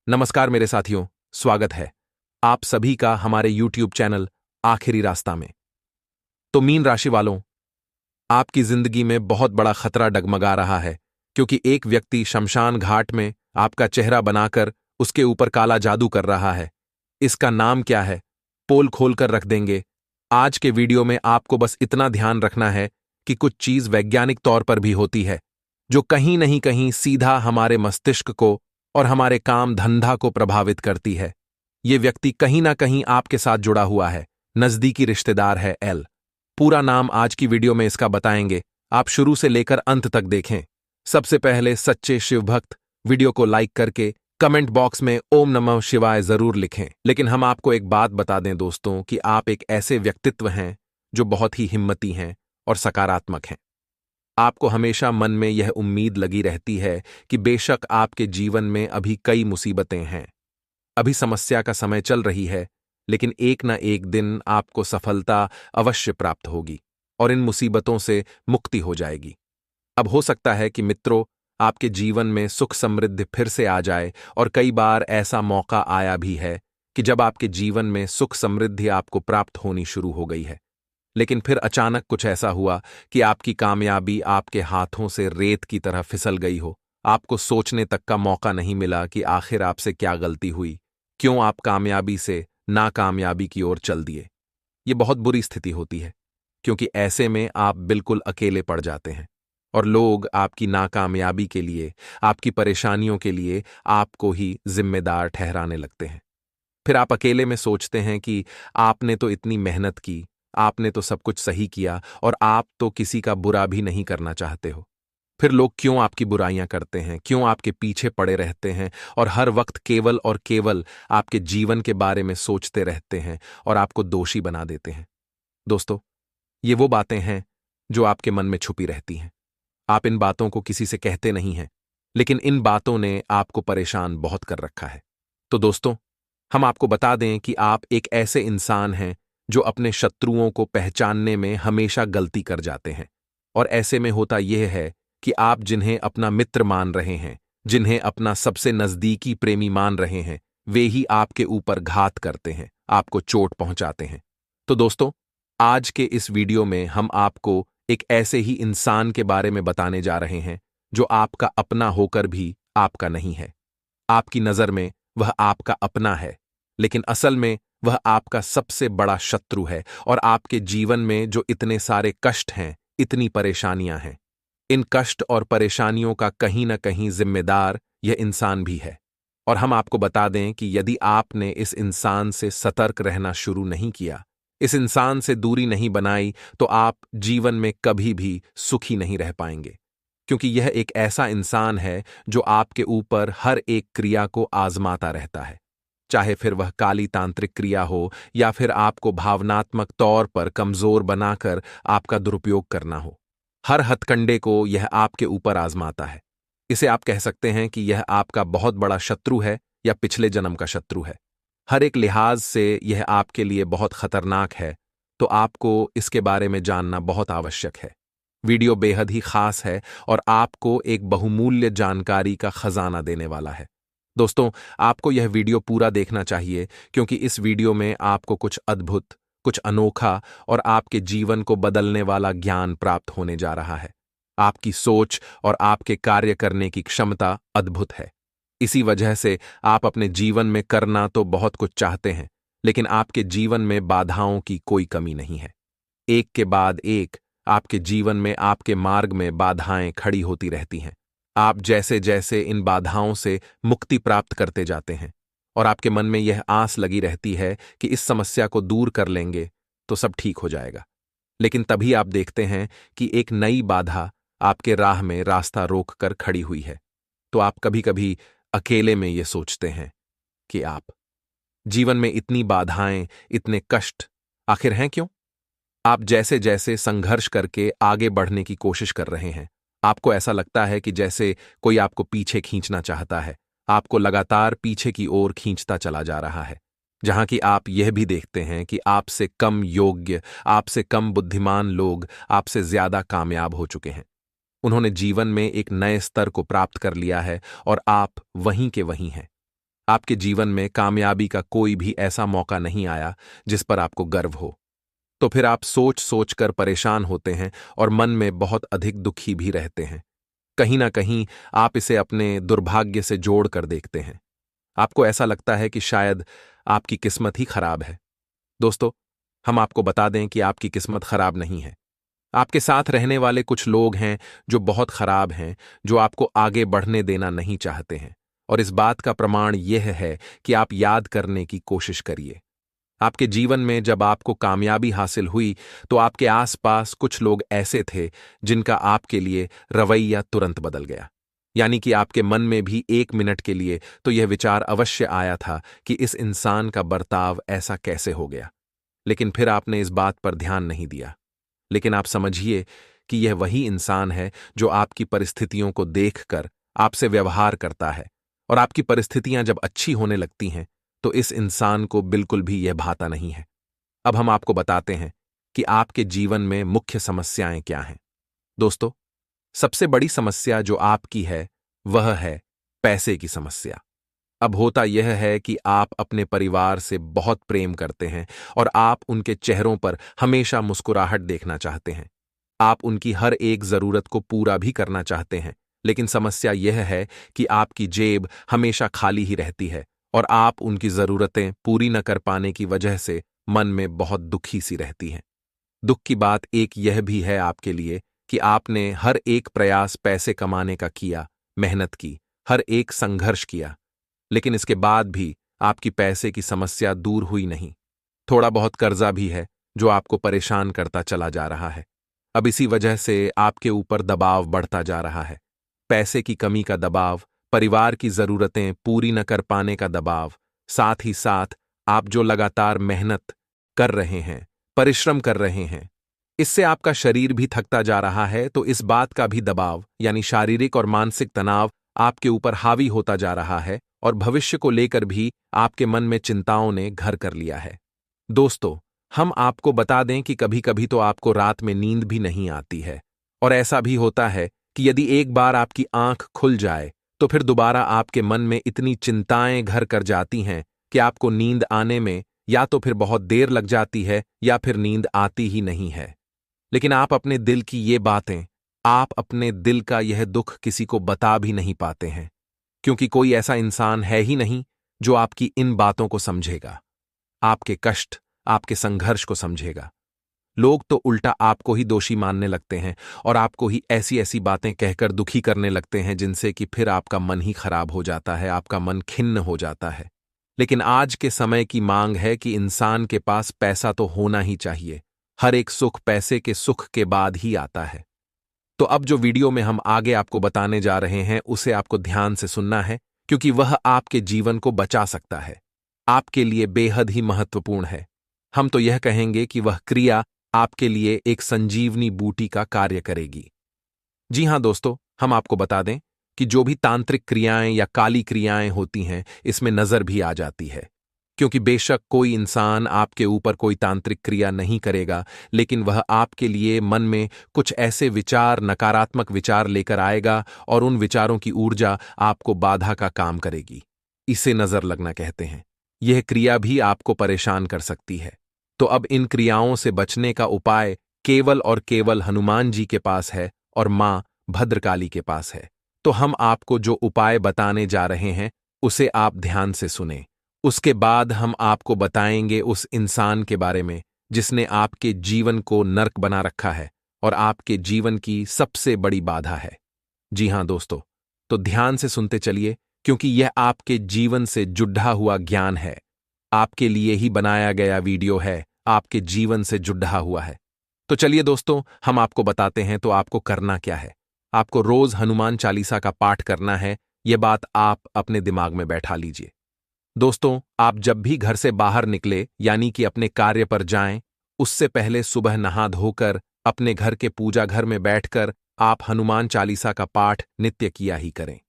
नमस्कार मेरे साथियों, स्वागत है आप सभी का हमारे YouTube चैनल आखिरी रास्ता में। तो मीन राशि वालों, आपकी जिंदगी में बहुत बड़ा खतरा डगमगा रहा है क्योंकि एक व्यक्ति शमशान घाट में आपका चेहरा बनाकर उसके ऊपर काला जादू कर रहा है। इसका नाम क्या है? पोल खोलकर रख देंगे। आज के वीडियो में आपको बस इतना ध्यान रखना है कि कुछ चीज वैज्ञानिक तौर पर भी होती है जो कहीं नहीं कहीं सीधा हमारे मस्तिष्क को और हमारे काम धंधा को प्रभावित करती है। ये व्यक्ति कहीं ना कहीं आपके साथ जुड़ा हुआ है, नजदीकी रिश्तेदार है एल। पूरा नाम आज की वीडियो में इसका बताएंगे, आप शुरू से लेकर अंत तक देखें। सबसे पहले सच्चे शिव भक्त वीडियो को लाइक करके कमेंट बॉक्स में ओम नमः शिवाय जरूर लिखें। लेकिन हम आपको एक बात बता दें दोस्तों कि आप एक ऐसे व्यक्तित्व हैं जो बहुत ही हिम्मती हैं और सकारात्मक हैं। आपको हमेशा मन में यह उम्मीद लगी रहती है कि बेशक आपके जीवन में अभी कई मुसीबतें हैं, अभी समस्या का समय चल रही है, लेकिन एक न एक दिन आपको सफलता अवश्य प्राप्त होगी और इन मुसीबतों से मुक्ति हो जाएगी। अब हो सकता है कि मित्रों, आपके जीवन में सुख समृद्धि फिर से आ जाए और कई बार ऐसा मौका आया भी है कि जब आपके जीवन में सुख समृद्धि आपको प्राप्त होनी शुरू हो गई है, लेकिन फिर अचानक कुछ ऐसा हुआ कि आपकी कामयाबी आपके हाथों से रेत की तरह फिसल गई हो। आपको सोचने तक का मौका नहीं मिला कि आखिर आपसे क्या गलती हुई, क्यों आप कामयाबी से नाकामयाबी की ओर चल दिए। ये बहुत बुरी स्थिति होती है क्योंकि ऐसे में आप बिल्कुल अकेले पड़ जाते हैं और लोग आपकी नाकामयाबी के लिए, आपकी परेशानियों के लिए आपको ही जिम्मेदार ठहराने लगते हैं। फिर आप अकेले में सोचते हैं कि आपने तो इतनी मेहनत की, आपने तो सब कुछ सही किया और आप तो किसी का बुरा भी नहीं करना चाहते हो। फिर लोग क्यों आपकी बुराइयां करते हैं, क्यों आपके पीछे पड़े रहते हैं और हर वक्त केवल और केवल आपके जीवन के बारे में सोचते रहते हैं और आपको दोषी बना देते हैं। दोस्तों, ये वो बातें हैं जो आपके मन में छुपी रहती हैं। आप इन बातों को किसी से कहते नहीं हैं, लेकिन इन बातों ने आपको परेशान बहुत कर रखा है। तो दोस्तों, हम आपको बता दें कि आप एक ऐसे इंसान हैं जो अपने शत्रुओं को पहचानने में हमेशा गलती कर जाते हैं। और ऐसे में होता यह है कि आप जिन्हें अपना मित्र मान रहे हैं, जिन्हें अपना सबसे नजदीकी प्रेमी मान रहे हैं, वे ही आपके ऊपर घात करते हैं, आपको चोट पहुंचाते हैं। तो दोस्तों, आज के इस वीडियो में हम आपको एक ऐसे ही इंसान के बारे में बताने जा रहे हैं जो आपका अपना होकर भी आपका नहीं है। आपकी नजर में वह आपका अपना है, लेकिन असल में वह आपका सबसे बड़ा शत्रु है और आपके जीवन में जो इतने सारे कष्ट हैं, इतनी परेशानियां हैं, इन कष्ट और परेशानियों का कहीं ना कहीं जिम्मेदार यह इंसान भी है। और हम आपको बता दें कि यदि आपने इस इंसान से सतर्क रहना शुरू नहीं किया, इस इंसान से दूरी नहीं बनाई, तो आप जीवन में कभी भी सुखी नहीं रह पाएंगे, क्योंकि यह एक ऐसा इंसान है जो आपके ऊपर हर एक क्रिया को आजमाता रहता है, चाहे फिर वह काली तांत्रिक क्रिया हो या फिर आपको भावनात्मक तौर पर कमजोर बनाकर आपका दुरुपयोग करना हो। हर हथकंडे को यह आपके ऊपर आजमाता है। इसे आप कह सकते हैं कि यह आपका बहुत बड़ा शत्रु है या पिछले जन्म का शत्रु है। हर एक लिहाज से यह आपके लिए बहुत खतरनाक है, तो आपको इसके बारे में जानना बहुत आवश्यक है। वीडियो बेहद ही खास है और आपको एक बहुमूल्य जानकारी का खजाना देने वाला है। दोस्तों, आपको यह वीडियो पूरा देखना चाहिए क्योंकि इस वीडियो में आपको कुछ अद्भुत, कुछ अनोखा और आपके जीवन को बदलने वाला ज्ञान प्राप्त होने जा रहा है। आपकी सोच और आपके कार्य करने की क्षमता अद्भुत है। इसी वजह से आप अपने जीवन में करना तो बहुत कुछ चाहते हैं, लेकिन आपके जीवन में बाधाओं की कोई कमी नहीं है। एक के बाद एक आपके जीवन में, आपके मार्ग में बाधाएं खड़ी होती रहती हैं। आप जैसे जैसे इन बाधाओं से मुक्ति प्राप्त करते जाते हैं और आपके मन में यह आस लगी रहती है कि इस समस्या को दूर कर लेंगे तो सब ठीक हो जाएगा, लेकिन तभी आप देखते हैं कि एक नई बाधा आपके राह में रास्ता रोक कर खड़ी हुई है। तो आप कभी कभी अकेले में ये सोचते हैं कि आप जीवन में इतनी बाधाएं, इतने कष्ट आखिर हैं क्यों? आप जैसे जैसे संघर्ष करके आगे बढ़ने की कोशिश कर रहे हैं, आपको ऐसा लगता है कि जैसे कोई आपको पीछे खींचना चाहता है, आपको लगातार पीछे की ओर खींचता चला जा रहा है, जहां कि आप यह भी देखते हैं कि आपसे कम योग्य, आपसे कम बुद्धिमान लोग आपसे ज्यादा कामयाब हो चुके हैं। उन्होंने जीवन में एक नए स्तर को प्राप्त कर लिया है और आप वहीं के वहीं हैं। आपके जीवन में कामयाबी का कोई भी ऐसा मौका नहीं आया जिस पर आपको गर्व हो। तो फिर आप सोच सोच कर परेशान होते हैं और मन में बहुत अधिक दुखी भी रहते हैं। कहीं ना कहीं आप इसे अपने दुर्भाग्य से जोड़ कर देखते हैं। आपको ऐसा लगता है कि शायद आपकी किस्मत ही खराब है। दोस्तों, हम आपको बता दें कि आपकी किस्मत खराब नहीं है। आपके साथ रहने वाले कुछ लोग हैं जो बहुत खराब हैं, जो आपको आगे बढ़ने देना नहीं चाहते हैं। और इस बात का प्रमाण यह है कि आप याद करने की कोशिश करिए। आपके जीवन में जब आपको कामयाबी हासिल हुई तो आपके आसपास कुछ लोग ऐसे थे जिनका आपके लिए रवैया तुरंत बदल गया। यानी कि आपके मन में भी एक मिनट के लिए तो यह विचार अवश्य आया था कि इस इंसान का बर्ताव ऐसा कैसे हो गया। लेकिन फिर आपने इस बात पर ध्यान नहीं दिया। लेकिन आप समझिए कि यह वही इंसान है जो आपकी परिस्थितियों को देखकर आपसे व्यवहार करता है। और आपकी परिस्थितियां जब अच्छी होने लगती हैं तो इस इंसान को बिल्कुल भी यह भाता नहीं है। अब हम आपको बताते हैं कि आपके जीवन में मुख्य समस्याएं क्या हैं। दोस्तों, सबसे बड़ी समस्या जो आपकी है वह है पैसे की समस्या। अब होता यह है कि आप अपने परिवार से बहुत प्रेम करते हैं और आप उनके चेहरों पर हमेशा मुस्कुराहट देखना चाहते हैं। आप उनकी हर एक जरूरत को पूरा भी करना चाहते हैं, लेकिन समस्या यह है कि आपकी जेब हमेशा खाली ही रहती है और आप उनकी जरूरतें पूरी न कर पाने की वजह से मन में बहुत दुखी सी रहती हैं। दुख की बात एक यह भी है आपके लिए कि आपने हर एक प्रयास पैसे कमाने का किया, मेहनत की, हर एक संघर्ष किया, लेकिन इसके बाद भी आपकी पैसे की समस्या दूर हुई नहीं। थोड़ा बहुत कर्जा भी है जो आपको परेशान करता चला जा रहा है। अब इसी वजह से आपके ऊपर दबाव बढ़ता जा रहा है। पैसे की कमी का दबाव, परिवार की जरूरतें पूरी न कर पाने का दबाव, साथ ही साथ आप जो लगातार मेहनत कर रहे हैं, परिश्रम कर रहे हैं, इससे आपका शरीर भी थकता जा रहा है। तो इस बात का भी दबाव यानी शारीरिक और मानसिक तनाव आपके ऊपर हावी होता जा रहा है और भविष्य को लेकर भी आपके मन में चिंताओं ने घर कर लिया है। दोस्तों, हम आपको बता दें कि कभी कभी तो आपको रात में नींद भी नहीं आती है। और ऐसा भी होता है कि यदि एक बार आपकी आंख खुल जाए तो फिर दोबारा आपके मन में इतनी चिंताएं घर कर जाती हैं कि आपको नींद आने में या तो फिर बहुत देर लग जाती है या फिर नींद आती ही नहीं है। लेकिन आप अपने दिल की ये बातें, आप अपने दिल का यह दुख किसी को बता भी नहीं पाते हैं, क्योंकि कोई ऐसा इंसान है ही नहीं जो आपकी इन बातों को समझेगा, आपके कष्ट, आपके संघर्ष को समझेगा। लोग तो उल्टा आपको ही दोषी मानने लगते हैं और आपको ही ऐसी ऐसी बातें कहकर दुखी करने लगते हैं जिनसे कि फिर आपका मन ही खराब हो जाता है, आपका मन खिन्न हो जाता है। लेकिन आज के समय की मांग है कि इंसान के पास पैसा तो होना ही चाहिए। हर एक सुख पैसे के सुख के बाद ही आता है। तो अब जो वीडियो में हम आगे आपको बताने जा रहे हैं उसे आपको ध्यान से सुनना है, क्योंकि वह आपके जीवन को बचा सकता है, आपके लिए बेहद ही महत्वपूर्ण है। हम तो यह कहेंगे कि वह क्रिया आपके लिए एक संजीवनी बूटी का कार्य करेगी। जी हां दोस्तों, हम आपको बता दें कि जो भी तांत्रिक क्रियाएं या काली क्रियाएं होती हैं, इसमें नजर भी आ जाती है। क्योंकि बेशक कोई इंसान आपके ऊपर कोई तांत्रिक क्रिया नहीं करेगा, लेकिन वह आपके लिए मन में कुछ ऐसे विचार, नकारात्मक विचार लेकर आएगा और उन विचारों की ऊर्जा आपको बाधा का काम करेगी। इसे नजर लगना कहते हैं। यह क्रिया भी आपको परेशान कर सकती है। तो अब इन क्रियाओं से बचने का उपाय केवल और केवल हनुमान जी के पास है और मां भद्रकाली के पास है। तो हम आपको जो उपाय बताने जा रहे हैं उसे आप ध्यान से सुनें। उसके बाद हम आपको बताएंगे उस इंसान के बारे में जिसने आपके जीवन को नर्क बना रखा है और आपके जीवन की सबसे बड़ी बाधा है। जी हां दोस्तों, तो ध्यान से सुनते चलिए, क्योंकि यह आपके जीवन से जुड़ा हुआ ज्ञान है। आपके लिए ही बनाया गया वीडियो है, आपके जीवन से जुड़ा हुआ है। तो चलिए दोस्तों, हम आपको बताते हैं तो आपको करना क्या है। आपको रोज हनुमान चालीसा का पाठ करना है। यह बात आप अपने दिमाग में बैठा लीजिए। दोस्तों, आप जब भी घर से बाहर निकले यानी कि अपने कार्य पर जाएं, उससे पहले सुबह नहा धोकर अपने घर के पूजा घर में बैठकर आप हनुमान चालीसा का पाठ नित्य किया ही करें।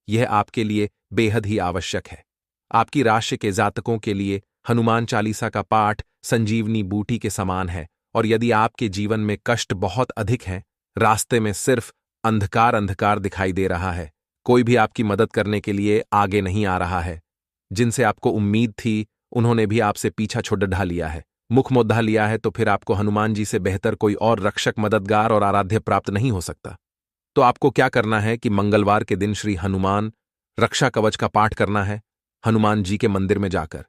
यह आपके लिए बेहद ही आवश्यक है। आपकी राशि के जातकों के लिए हनुमान चालीसा का पाठ संजीवनी बूटी के समान है। और यदि आपके जीवन में कष्ट बहुत अधिक हैं, रास्ते में सिर्फ अंधकार अंधकार दिखाई दे रहा है, कोई भी आपकी मदद करने के लिए आगे नहीं आ रहा है, जिनसे आपको उम्मीद थी उन्होंने भी आपसे पीछा छोड़ लिया है, मुख मोद्धा लिया है, तो फिर आपको हनुमान जी से बेहतर कोई और रक्षक, मददगार और आराध्य प्राप्त नहीं हो सकता। तो आपको क्या करना है कि मंगलवार के दिन श्री हनुमान रक्षा कवच का पाठ करना है हनुमान जी के मंदिर में जाकर।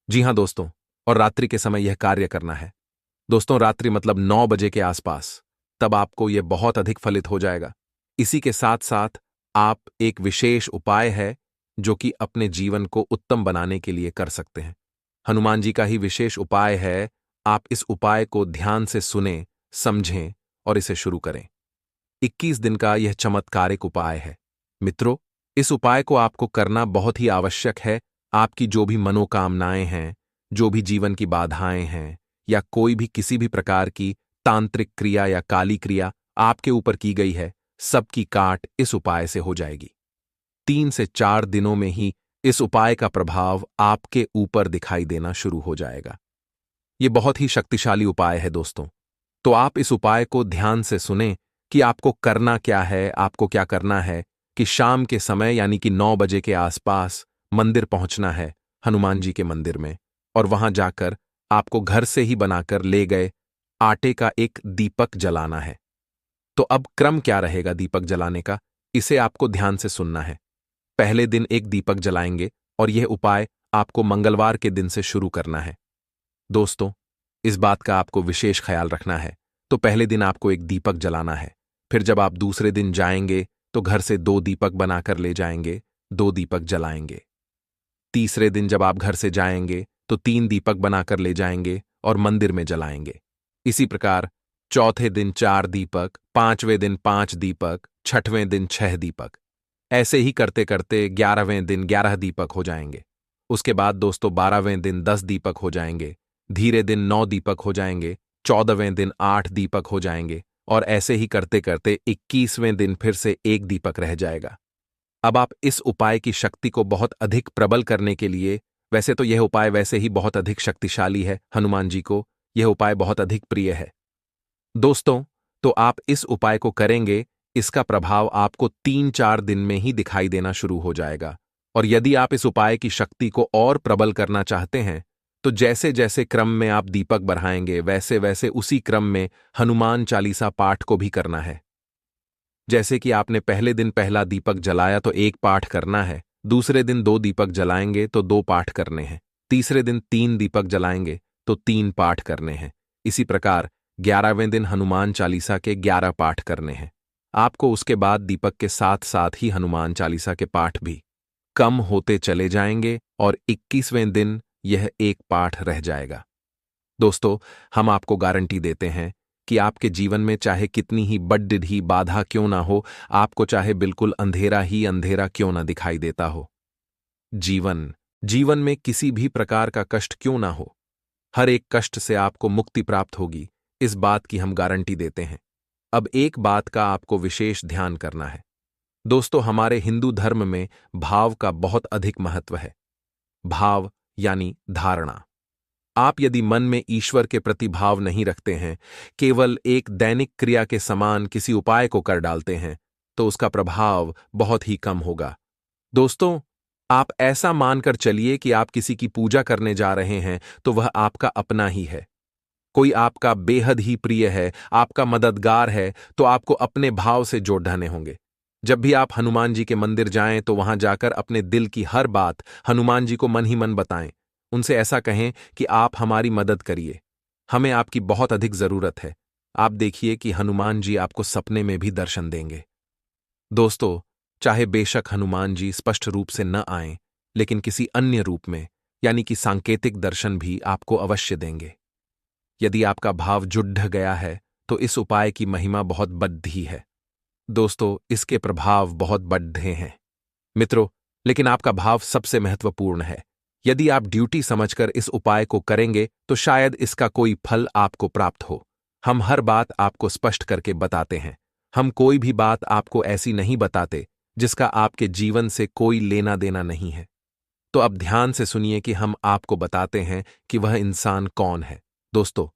जी हां दोस्तों, और रात्रि के समय यह कार्य करना है। दोस्तों, रात्रि मतलब 9 बजे के आसपास, तब आपको यह बहुत अधिक फलित हो जाएगा। इसी के साथ साथ आप एक विशेष उपाय है जो कि अपने जीवन को उत्तम बनाने के लिए कर सकते हैं। हनुमान जी का ही विशेष उपाय है। आप इस उपाय को ध्यान से सुनें, समझें और इसे शुरू करें। 21 दिन का यह चमत्कारिक उपाय है। मित्रों, इस उपाय को आपको करना बहुत ही आवश्यक है। आपकी जो भी मनोकामनाएं हैं, जो भी जीवन की बाधाएं हैं, या कोई भी किसी भी प्रकार की तांत्रिक क्रिया या काली क्रिया आपके ऊपर की गई है, सबकी काट इस उपाय से हो जाएगी। 3 से 4 दिनों में ही इस उपाय का प्रभाव आपके ऊपर दिखाई देना शुरू हो जाएगा। यह बहुत ही शक्तिशाली उपाय है दोस्तों। तो आप इस उपाय को ध्यान से सुनें कि आपको करना क्या है। आपको क्या करना है कि शाम के समय यानी कि 9 बजे के आसपास मंदिर पहुंचना है, हनुमान जी के मंदिर में, और वहां जाकर आपको घर से ही बनाकर ले गए आटे का एक दीपक जलाना है। तो अब क्रम क्या रहेगा दीपक जलाने का, इसे आपको ध्यान से सुनना है। पहले दिन एक दीपक जलाएंगे और यह उपाय आपको मंगलवार के दिन से शुरू करना है। दोस्तों, इस बात का आपको विशेष ख्याल रखना है। तो पहले दिन आपको एक दीपक जलाना है। फिर जब आप दूसरे दिन जाएंगे तो घर से 2 दीपक बनाकर ले जाएंगे, 2 दीपक जलाएंगे। तीसरे दिन जब आप घर से जाएंगे तो 3 दीपक बनाकर ले जाएंगे और मंदिर में जलाएंगे। इसी प्रकार चौथे दिन 4 दीपक, 5वें दिन 5 दीपक, 6वें दिन 6 दीपक। ऐसे ही करते करते 11वें दिन 11 दीपक हो जाएंगे। उसके बाद दोस्तों 12वें दिन 10 दीपक हो जाएंगे। धीरे दिन 9 दीपक हो जाएंगे। 14वें दिन 8 दीपक हो जाएंगे और ऐसे ही करते करते 21वें दिन फिर से 1 दीपक रह जाएगा। अब आप इस उपाय की शक्ति को बहुत अधिक प्रबल करने के लिए, वैसे तो यह उपाय वैसे ही बहुत अधिक शक्तिशाली है, हनुमान जी को यह उपाय बहुत अधिक प्रिय है दोस्तों। तो आप इस उपाय को करेंगे, इसका प्रभाव आपको 3-4 दिन में ही दिखाई देना शुरू हो जाएगा। और यदि आप इस उपाय की शक्ति को और प्रबल करना चाहते हैं तो जैसे जैसे क्रम में आप दीपक बढ़ाएंगे वैसे वैसे उसी क्रम में हनुमान चालीसा पाठ को भी करना है। जैसे कि आपने पहले दिन पहला दीपक जलाया तो 1 पाठ करना है, दूसरे दिन 2 दीपक जलाएंगे तो 2 पाठ करने हैं, तीसरे दिन 3 दीपक जलाएंगे तो 3 पाठ करने हैं। इसी प्रकार 11वें दिन हनुमान चालीसा के 11 पाठ करने हैं। आपको उसके बाद दीपक के साथ साथ ही हनुमान चालीसा के पाठ भी कम होते चले जाएंगे और 21वें दिन यह 1 पाठ रह जाएगा। दोस्तों, हम आपको गारंटी देते हैं कि आपके जीवन में चाहे कितनी ही बड़ी बाधा क्यों ना हो, आपको चाहे बिल्कुल अंधेरा ही अंधेरा क्यों ना दिखाई देता हो, जीवन में किसी भी प्रकार का कष्ट क्यों ना हो, हर एक कष्ट से आपको मुक्ति प्राप्त होगी, इस बात की हम गारंटी देते हैं। अब एक बात का आपको विशेष ध्यान करना है दोस्तों, हमारे हिंदू धर्म में भाव का बहुत अधिक महत्व है। भाव यानी धारणा। आप यदि मन में ईश्वर के प्रति भाव नहीं रखते हैं, केवल एक दैनिक क्रिया के समान किसी उपाय को कर डालते हैं, तो उसका प्रभाव बहुत ही कम होगा। दोस्तों, आप ऐसा मानकर चलिए कि आप किसी की पूजा करने जा रहे हैं तो वह आपका अपना ही है, कोई आपका बेहद ही प्रिय है, आपका मददगार है, तो आपको अपने भाव से जोड़ ढाने होंगे। जब भी आप हनुमान जी के मंदिर जाएं तो वहां जाकर अपने दिल की हर बात हनुमान जी को मन ही मन बताएं। उनसे ऐसा कहें कि आप हमारी मदद करिए, हमें आपकी बहुत अधिक जरूरत है। आप देखिए कि हनुमान जी आपको सपने में भी दर्शन देंगे। दोस्तों, चाहे बेशक हनुमान जी स्पष्ट रूप से न आएं, लेकिन किसी अन्य रूप में यानी कि सांकेतिक दर्शन भी आपको अवश्य देंगे। यदि आपका भाव जुड़ गया है तो इस उपाय की महिमा बहुत बढ़ी है दोस्तों, इसके प्रभाव बहुत बढ़े हैं मित्रों, लेकिन आपका भाव सबसे महत्वपूर्ण है। यदि आप ड्यूटी समझकर इस उपाय को करेंगे तो शायद इसका कोई फल आपको प्राप्त हो। हम हर बात आपको स्पष्ट करके बताते हैं। हम कोई भी बात आपको ऐसी नहीं बताते जिसका आपके जीवन से कोई लेना देना नहीं है। तो अब ध्यान से सुनिए कि हम आपको बताते हैं कि वह इंसान कौन है। दोस्तों,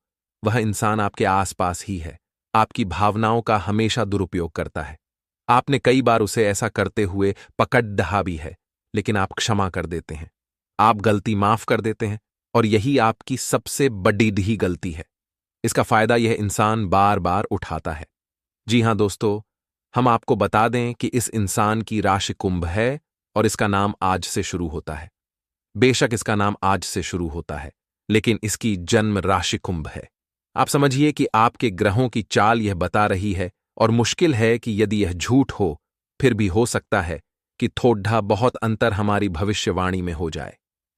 वह इंसान आपके आसपास ही है, आपकी भावनाओं का हमेशा दुरुपयोग करता है। आपने कई बार उसे ऐसा करते हुए पकड़ दहा भी है, लेकिन आप क्षमा कर देते हैं। आप गलती माफ कर देते हैं और यही आपकी सबसे बड़ी गलती है। इसका फायदा यह इंसान बार बार उठाता है। जी हां दोस्तों, हम आपको बता दें कि इस इंसान की राशि कुंभ है और इसका नाम आज से शुरू होता है। बेशक इसका नाम आज से शुरू होता है, लेकिन इसकी जन्म राशि कुंभ है। आप समझिए कि आपके ग्रहों की चाल यह बता रही है और मुश्किल है कि यदि यह झूठ हो, फिर भी हो सकता है कि थोड़ा बहुत अंतर हमारी भविष्यवाणी में हो जाए,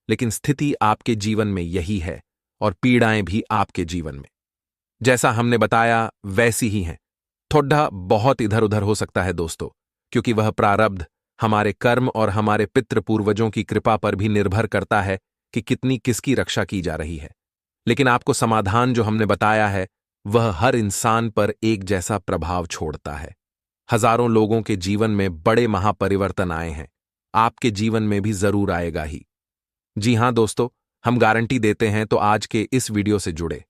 लेकिन स्थिति आपके जीवन में यही है और पीड़ाएं भी आपके जीवन में जैसा हमने बताया वैसी ही हैं। थोड़ा बहुत इधर उधर हो सकता है दोस्तों, क्योंकि वह प्रारब्ध हमारे कर्म और हमारे पितृ पूर्वजों की कृपा पर भी निर्भर करता है कि कितनी किसकी रक्षा की जा रही है। लेकिन आपको समाधान जो हमने बताया है वह हर इंसान पर एक जैसा प्रभाव छोड़ता है। हजारों लोगों के जीवन में बड़े महापरिवर्तन आए हैं, आपके जीवन में भी जरूर आएगा ही। जी हां दोस्तों, हम गारंटी देते हैं, तो आज के इस वीडियो से जुड़े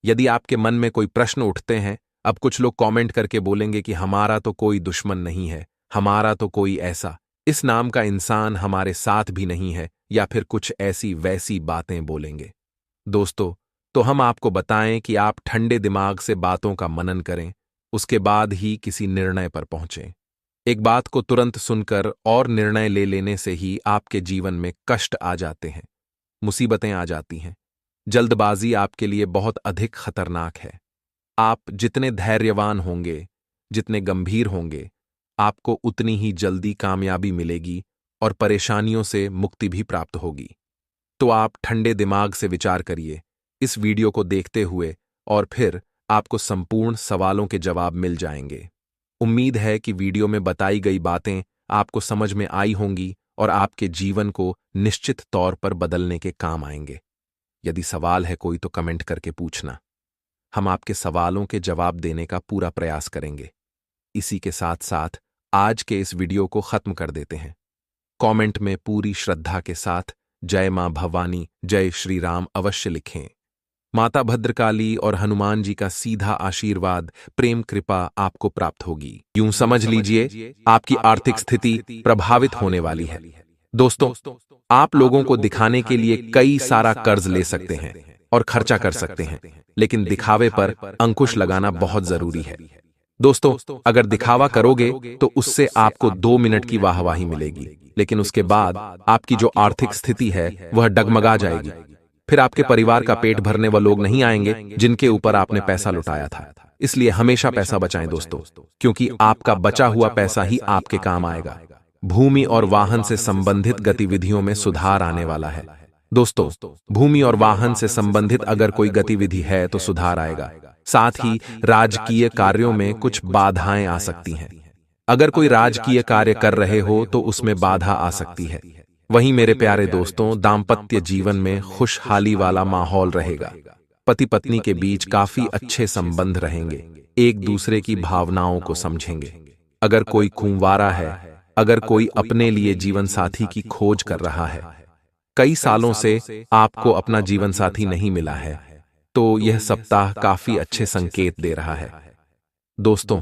यदि आपके मन में कोई प्रश्न उठते हैं, अब कुछ लोग कमेंट करके बोलेंगे कि हमारा तो कोई दुश्मन नहीं है, हमारा तो कोई ऐसा, इस नाम का इंसान हमारे साथ भी नहीं है, या फिर कुछ ऐसी वैसी बातें बोलेंगे। दोस्तों, तो हम आपको बताएं कि आप ठंडे दिमाग से बातों का मनन करें, उसके बाद ही किसी निर्णय पर पहुंचें। एक बात को तुरंत सुनकर और निर्णय ले लेने से ही आपके जीवन में कष्ट आ जाते हैं, मुसीबतें आ जाती हैं। जल्दबाजी आपके लिए बहुत अधिक खतरनाक है। आप जितने धैर्यवान होंगे, जितने गंभीर होंगे, आपको उतनी ही जल्दी कामयाबी मिलेगी और परेशानियों से मुक्ति भी प्राप्त होगी। तो आप ठंडे दिमाग से विचार करिए इस वीडियो को देखते हुए, और फिर आपको संपूर्ण सवालों के जवाब मिल जाएंगे। उम्मीद है कि वीडियो में बताई गई बातें आपको समझ में आई होंगी और आपके जीवन को निश्चित तौर पर बदलने के काम आएंगे। यदि सवाल है कोई तो कमेंट करके पूछना, हम आपके सवालों के जवाब देने का पूरा प्रयास करेंगे। इसी के साथ साथ आज के इस वीडियो को खत्म कर देते हैं। कमेंट में पूरी श्रद्धा के साथ जय मां भवानी, जय श्री राम अवश्य लिखें। माता भद्रकाली और हनुमान जी का सीधा आशीर्वाद, प्रेम कृपा आपको प्राप्त होगी। यूं समझ लीजिए आपकी आर्थिक स्थिति प्रभावित होने वाली है। दोस्तों, आप लोगों को दिखाने के लिए कई सारा कर्ज ले सकते हैं और खर्चा कर सकते हैं, लेकिन दिखावे पर अंकुश लगाना बहुत जरूरी है। दोस्तों, अगर दिखावा करोगे तो उससे आपको 2 मिनट की वाहवाही मिलेगी, लेकिन उसके बाद आपकी जो आर्थिक स्थिति है वह डगमगा जाएगी। फिर आपके परिवार का पेट भरने वाले लोग नहीं आएंगे जिनके ऊपर आपने पैसा लुटाया था। इसलिए हमेशा पैसा बचाएं दोस्तों, क्योंकि आपका बचा हुआ पैसा ही आपके काम आएगा। भूमि और वाहन से संबंधित गतिविधियों में सुधार आने वाला है। दोस्तों, भूमि और वाहन से संबंधित अगर कोई गतिविधि है तो सुधार आएगा। साथ ही राजकीय कार्यों में कुछ बाधाएं आ सकती हैं। अगर कोई राजकीय कार्य कर रहे हो तो उसमें बाधा आ सकती है। वहीं मेरे प्यारे दोस्तों, दाम्पत्य जीवन में खुशहाली वाला माहौल रहेगा। पति पत्नी के बीच काफी अच्छे संबंध रहेंगे, एक दूसरे की भावनाओं को समझेंगे। अगर कोई कुंवारा है, अगर कोई अपने लिए जीवन साथी की खोज कर रहा है, कई सालों से आपको अपना जीवन साथी नहीं मिला है, तो यह सप्ताह काफी अच्छे संकेत दे रहा है। दोस्तों,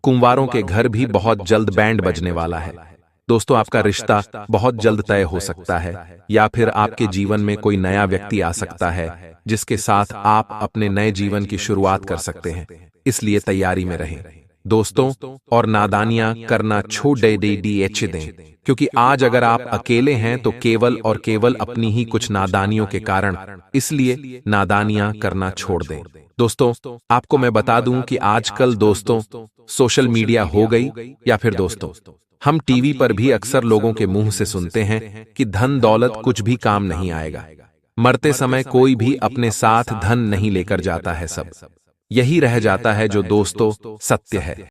कुंवारों के घर भी बहुत जल्द बैंड बजने वाला है। दोस्तों, आपका रिश्ता बहुत जल्द तय हो सकता है, या फिर आपके जीवन में कोई नया व्यक्ति आ सकता है जिसके साथ आप अपने नए जीवन की शुरुआत कर सकते हैं। इसलिए तैयारी में रहें दोस्तों, और नादानियां करना छोड़ दें, क्योंकि आज अगर आप अकेले हैं तो केवल और केवल अपनी ही कुछ नादानियों के कारण, इसलिए नादानियां करना छोड़ दें। दोस्तों, आपको मैं बता दूं कि आजकल दोस्तों सोशल मीडिया हो गई, या फिर दोस्तों हम टीवी पर भी अक्सर लोगों के मुंह से सुनते हैं कि धन दौलत कुछ भी काम नहीं आएगा। मरते समय कोई भी अपने साथ धन नहीं लेकर जाता है, सब यही रह जाता है जो दोस्तों सत्य है।